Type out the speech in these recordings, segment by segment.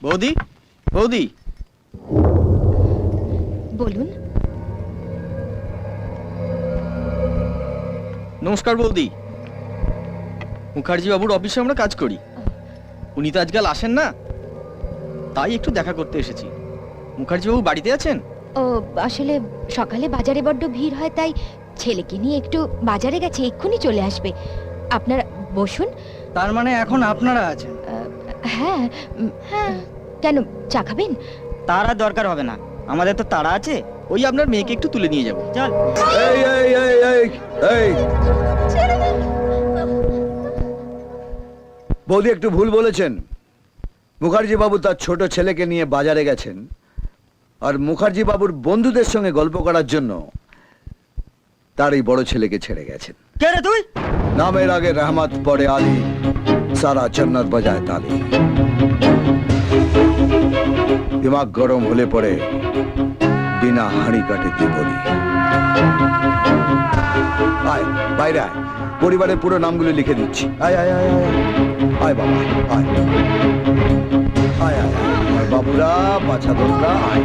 বৌদি, বৌদি, বলুন। নমস্কার বৌদি। মুখার্জি বাবুর অফিসে আমরা কাজ করি। উনি তো আজকাল আসেন না, তাই একটু দেখা করতে এসেছি। মুখার্জি বাবু বাড়িতে আছেন? ও আসলে সকালে বাজারে বড্ড ভিড় হয়, তাই ছেলেকে নিয়ে একটু বাজারে গেছে, এক্ষুনি চলে আসবে। আপনারা বসুন। তার মানে এখন আপনারা আছেন? হ্যাঁ। হ্যাঁ, কেন চা খাবেন? তার আর দরকার হবে না, আমাদের তো তাড়া আছে। ওই আপনার মেয়েকে একটু তুলে নিয়ে যাব। চল। এই এই এই এই এই বৌদি একটু ভুল বলেছেন। মুখার্জি বাবু তার ছোট ছেলেকে নিয়ে বাজারে গেছেন, আর মুখার্জি বাবুর বন্ধুদের সঙ্গে গল্প করার জন্য তার এই বড় ছেলেকে ছেড়ে গেছেন। কে রে তুই? নামের আগে রহমত পড়ে আলী, সারা জন্নত বাজায় তালি। দিমাগ গরম হলে পরে বিনা হাঁড়ি কাটে দি বলি। আয় বাইরে আয়, পরিবারের পুরো নামগুলো লিখে দিচ্ছি। আয় আয় আয় আয় আয় বাবা, আয় আয় আয় আয় বাবুরা, বাছাদররা আয়।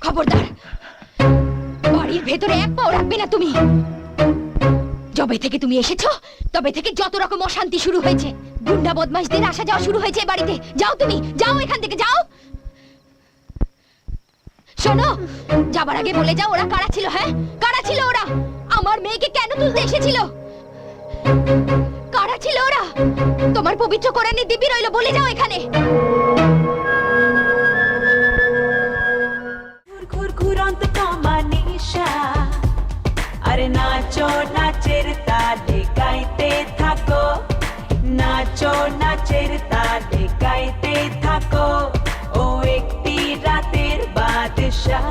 খবরদার, বাড়ির ভেতরে এক পাও রাখবে না তুমি। যবে থেকে তুমি এসেছো তবে থেকে যত রকম অশান্তি শুরু হয়েছে, গুন্ডা বদমাশদের আসা যাওয়া শুরু হয়েছে বাড়িতে। যাও তুমি, যাও এখান থেকে, যাও। শোনো, যাবার আগে বলে যাও ওরা কারা ছিল। হ্যাঁ, কারা ছিল ওরা? আমার মেয়েকে কেন তুলতে এসেছিল? কারা ছিল ওরা? তোমার পবিত্র কোরআনে দিব্যি রইল, বলে যাও এখানে। আরে নাচো নাচের তালে গাইতে থাকো, নাচো নাচের তালে গাইতে থাকো, ও একটি রাতের বাদশা।